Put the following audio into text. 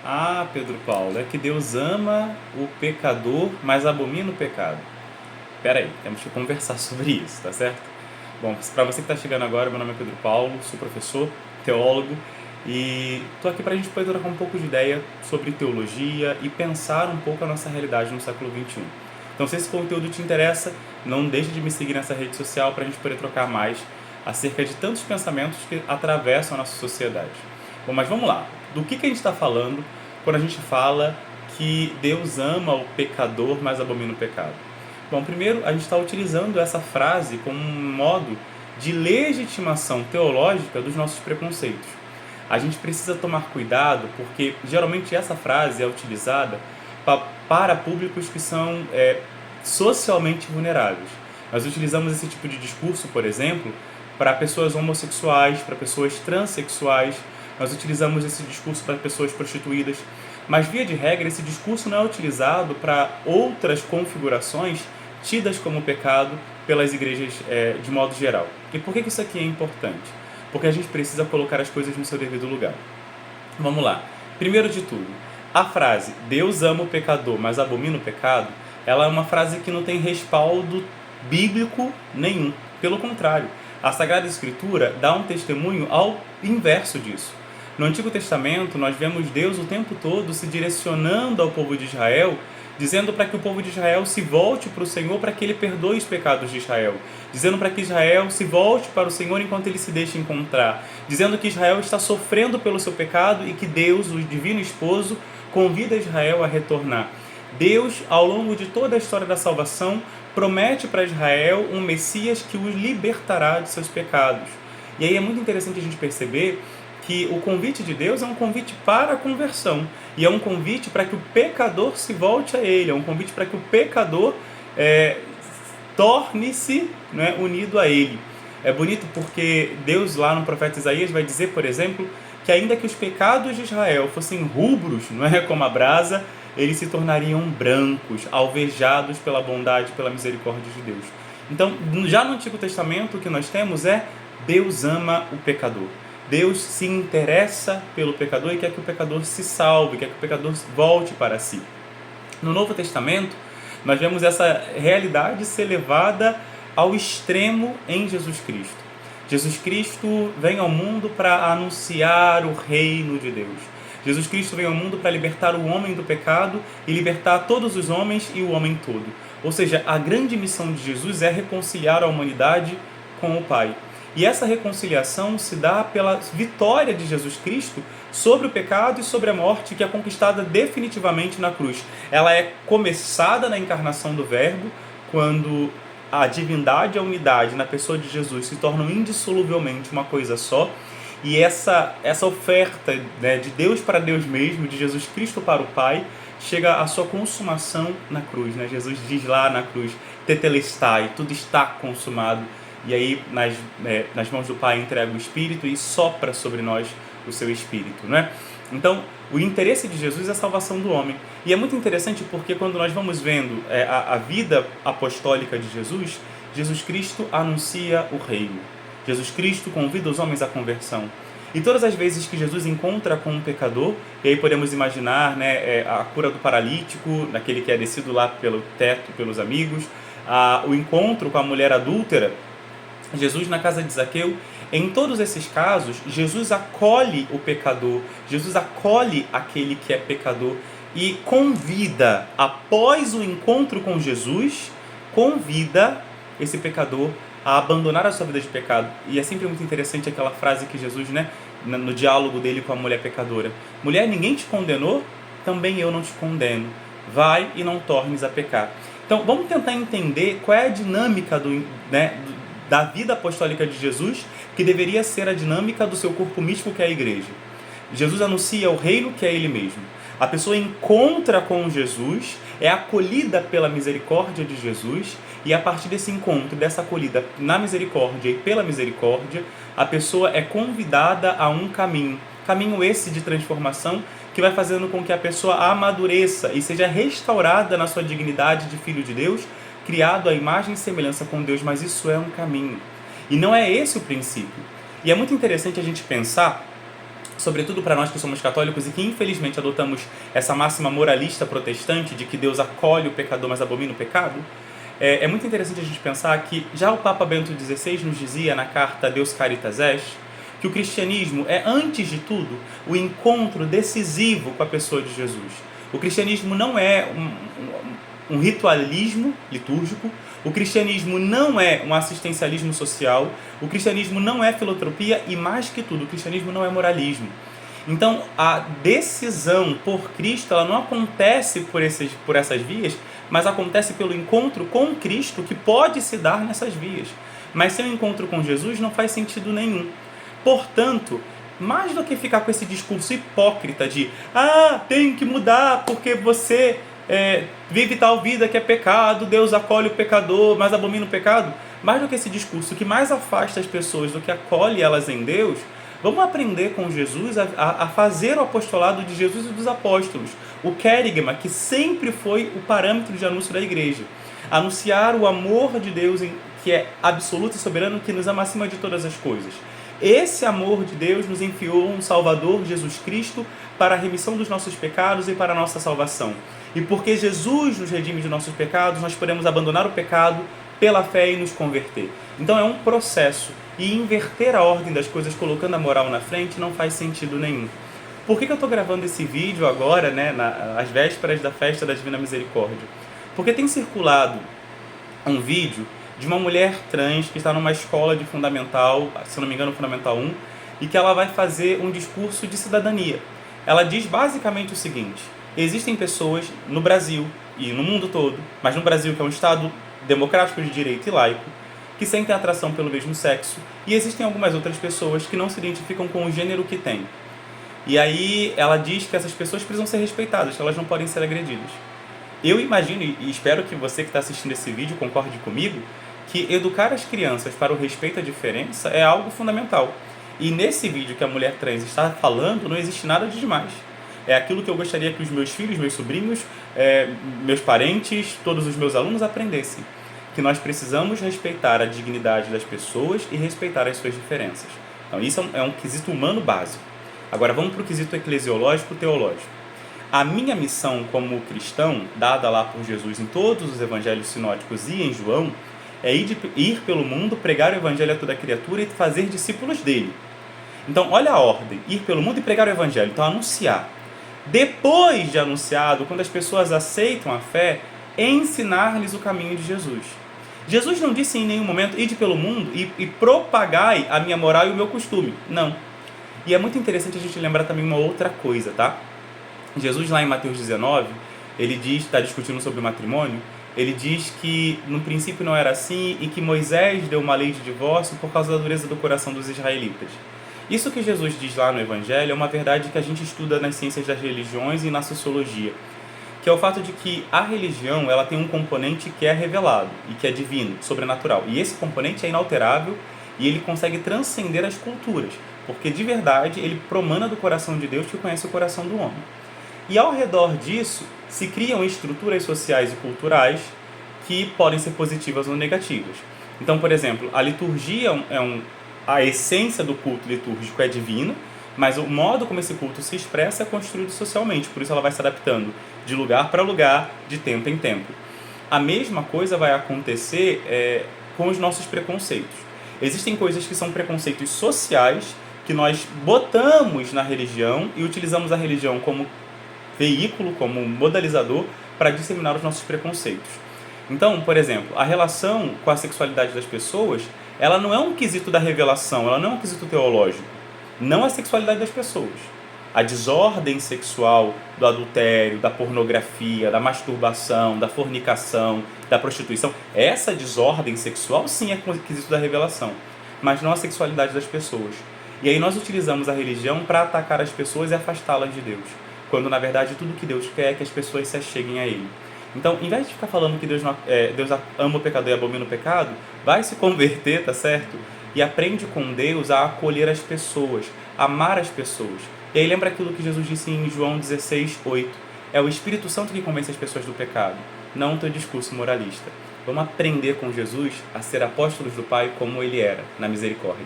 Ah, Pedro Paulo, é que Deus ama o pecador, mas abomina o pecado. Pera aí, temos que conversar sobre isso, tá certo? Bom, para você que está chegando agora, meu nome é Pedro Paulo, sou professor, teólogo, e estou aqui para a gente poder trocar um pouco de ideia sobre teologia e pensar um pouco a nossa realidade no século XXI. Então, se esse conteúdo te interessa, não deixe de me seguir nessa rede social para a gente poder trocar mais acerca de tantos pensamentos que atravessam a nossa sociedade. Bom, mas vamos lá. Do que a gente está falando quando a gente fala que Deus ama o pecador, mas abomina o pecado? Bom, primeiro, a gente está utilizando essa frase como um modo de legitimação teológica dos nossos preconceitos. A gente precisa tomar cuidado porque, geralmente, essa frase é utilizada para públicos que são socialmente vulneráveis. Nós utilizamos esse tipo de discurso, por exemplo, para pessoas homossexuais, para pessoas transexuais. Nós utilizamos esse discurso para pessoas prostituídas. Mas, via de regra, esse discurso não é utilizado para outras configurações tidas como pecado pelas igrejas de modo geral. E por que isso aqui é importante? Porque a gente precisa colocar as coisas no seu devido lugar. Vamos lá. Primeiro de tudo, a frase Deus ama o pecador, mas abomina o pecado, ela é uma frase que não tem respaldo bíblico nenhum. Pelo contrário, a Sagrada Escritura dá um testemunho ao inverso disso. No Antigo Testamento, nós vemos Deus o tempo todo se direcionando ao povo de Israel, dizendo para que o povo de Israel se volte para o Senhor, para que Ele perdoe os pecados de Israel, dizendo para que Israel se volte para o Senhor enquanto Ele se deixa encontrar, dizendo que Israel está sofrendo pelo seu pecado e que Deus, o divino esposo, convida Israel a retornar. Deus, ao longo de toda a história da salvação, promete para Israel um Messias que os libertará de seus pecados. E aí é muito interessante a gente perceber que o convite de Deus é um convite para a conversão, e é um convite para que o pecador se volte a Ele, é um convite para que o pecador torne-se unido a Ele. É bonito porque Deus lá no profeta Isaías vai dizer, por exemplo, que ainda que os pecados de Israel fossem rubros, como a brasa, eles se tornariam brancos, alvejados pela bondade, pela misericórdia de Deus. Então, já no Antigo Testamento, o que nós temos é Deus ama o pecador. Deus se interessa pelo pecador e quer que o pecador se salve, quer que o pecador volte para si. No Novo Testamento, nós vemos essa realidade ser levada ao extremo em Jesus Cristo. Jesus Cristo vem ao mundo para anunciar o reino de Deus. Jesus Cristo vem ao mundo para libertar o homem do pecado e libertar todos os homens e o homem todo. Ou seja, a grande missão de Jesus é reconciliar a humanidade com o Pai. E essa reconciliação se dá pela vitória de Jesus Cristo sobre o pecado e sobre a morte, que é conquistada definitivamente na cruz. Ela é começada na encarnação do Verbo, quando a divindade e a unidade na pessoa de Jesus se tornam indissoluvelmente uma coisa só. E essa oferta de Deus para Deus mesmo, de Jesus Cristo para o Pai, chega à sua consumação na cruz. Jesus diz lá na cruz, tetelestai, tudo está consumado. E aí, nas mãos do Pai, entrega o Espírito e sopra sobre nós o seu Espírito. Então, o interesse de Jesus é a salvação do homem. E é muito interessante porque quando nós vamos vendo a vida apostólica de Jesus, Jesus Cristo anuncia o reino. Jesus Cristo convida os homens à conversão. E todas as vezes que Jesus encontra com um pecador, e aí podemos imaginar a cura do paralítico, daquele que é descido lá pelo teto, pelos amigos, o encontro com a mulher adúltera, Jesus na casa de Zaqueu, em todos esses casos, Jesus acolhe o pecador, Jesus acolhe aquele que é pecador e convida, após o encontro com Jesus, convida esse pecador a abandonar a sua vida de pecado. E é sempre muito interessante aquela frase que Jesus, no diálogo dele com a mulher pecadora: mulher, ninguém te condenou? Também eu não te condeno. Vai e não tornes a pecar. Então, vamos tentar entender qual é a dinâmica da vida apostólica de Jesus, que deveria ser a dinâmica do seu corpo místico, que é a igreja. Jesus anuncia o reino, que é ele mesmo. A pessoa encontra com Jesus, é acolhida pela misericórdia de Jesus, e a partir desse encontro, dessa acolhida na misericórdia e pela misericórdia, a pessoa é convidada a um caminho esse de transformação, que vai fazendo com que a pessoa amadureça e seja restaurada na sua dignidade de filho de Deus, criado à imagem e semelhança com Deus. Mas isso é um caminho. E não é esse o princípio. E é muito interessante a gente pensar sobretudo para nós que somos católicos e que infelizmente adotamos essa máxima moralista protestante de que Deus acolhe o pecador, mas abomina o pecado, é muito interessante a gente pensar que já o Papa Bento XVI nos dizia na carta Deus Caritas Est, que o cristianismo é, antes de tudo, o encontro decisivo com a pessoa de Jesus. O cristianismo não é um ritualismo litúrgico, o cristianismo não é um assistencialismo social, o cristianismo não é filantropia e, mais que tudo, o cristianismo não é moralismo. Então, a decisão por Cristo, ela não acontece por essas vias, mas acontece pelo encontro com Cristo, que pode se dar nessas vias. Mas sem o encontro com Jesus não faz sentido nenhum. Portanto, mais do que ficar com esse discurso hipócrita de tem que mudar porque você vive tal vida que é pecado, Deus acolhe o pecador, mas abomina o pecado, mais do que esse discurso que mais afasta as pessoas do que acolhe elas em Deus, vamos aprender com Jesus a fazer o apostolado de Jesus e dos apóstolos, o querigma, que sempre foi o parâmetro de anúncio da igreja. Anunciar o amor de Deus, que é absoluto e soberano, que nos ama acima de todas as coisas. Esse amor de Deus nos enviou um Salvador, Jesus Cristo, para a remissão dos nossos pecados e para a nossa salvação. E porque Jesus nos redime de nossos pecados, nós podemos abandonar o pecado pela fé e nos converter. Então é um processo. E inverter a ordem das coisas colocando a moral na frente não faz sentido nenhum. Por que eu estou gravando esse vídeo agora, às vésperas da festa da Divina Misericórdia? Porque tem circulado um vídeo de uma mulher trans que está numa escola de fundamental, se não me engano, Fundamental 1, e que ela vai fazer um discurso de cidadania. Ela diz basicamente o seguinte: existem pessoas no Brasil e no mundo todo, mas no Brasil, que é um Estado democrático de direito e laico, que sentem atração pelo mesmo sexo, e existem algumas outras pessoas que não se identificam com o gênero que têm. E aí ela diz que essas pessoas precisam ser respeitadas, que elas não podem ser agredidas. Eu imagino, e espero que você que está assistindo esse vídeo concorde comigo, que educar as crianças para o respeito à diferença é algo fundamental. E nesse vídeo que a mulher trans está falando, não existe nada de demais. É aquilo que eu gostaria que os meus filhos, meus sobrinhos, meus parentes, todos os meus alunos aprendessem. Que nós precisamos respeitar a dignidade das pessoas e respeitar as suas diferenças. Então isso é um quesito humano básico. Agora vamos para o quesito eclesiológico-teológico. A minha missão como cristão, dada lá por Jesus em todos os evangelhos sinóticos e em João, é ir pelo mundo, pregar o evangelho a toda criatura e fazer discípulos dele. Então, olha a ordem: ir pelo mundo e pregar o evangelho. Então, anunciar. Depois de anunciado, quando as pessoas aceitam a fé, ensinar-lhes o caminho de Jesus. Jesus não disse em nenhum momento: ide pelo mundo e propagai a minha moral e o meu costume. Não. E é muito interessante a gente lembrar também uma outra coisa, tá? Jesus, lá em Mateus 19, ele está discutindo sobre o matrimônio. Ele diz que no princípio não era assim e que Moisés deu uma lei de divórcio por causa da dureza do coração dos israelitas. Isso que Jesus diz lá no Evangelho é uma verdade que a gente estuda nas ciências das religiões e na sociologia, que é o fato de que a religião ela tem um componente que é revelado e que é divino, sobrenatural. E esse componente é inalterável e ele consegue transcender as culturas, porque de verdade ele promana do coração de Deus que conhece o coração do homem. E ao redor disso se criam estruturas sociais e culturais que podem ser positivas ou negativas. Então, por exemplo, a liturgia a essência do culto litúrgico é divina, mas o modo como esse culto se expressa é construído socialmente, por isso ela vai se adaptando de lugar para lugar, de tempo em tempo. A mesma coisa vai acontecer com os nossos preconceitos. Existem coisas que são preconceitos sociais que nós botamos na religião e utilizamos a religião como veículo, como modalizador para disseminar os nossos preconceitos. Então, por exemplo, a relação com a sexualidade das pessoas, ela não é um quesito da revelação, ela não é um quesito teológico. Não a sexualidade das pessoas. A desordem sexual do adultério, da pornografia, da masturbação, da fornicação, da prostituição, essa desordem sexual sim é quesito da revelação, mas não a sexualidade das pessoas. E aí nós utilizamos a religião para atacar as pessoas e afastá-las de Deus, quando na verdade tudo que Deus quer é que as pessoas se acheguem a Ele. Então, em vez de ficar falando que Deus ama o pecador e abomina o pecado, vai se converter, tá certo? E aprende com Deus a acolher as pessoas, amar as pessoas. E aí lembra aquilo que Jesus disse em João 16:8. É o Espírito Santo que convence as pessoas do pecado, não o teu discurso moralista. Vamos aprender com Jesus a ser apóstolos do Pai como Ele era, na misericórdia.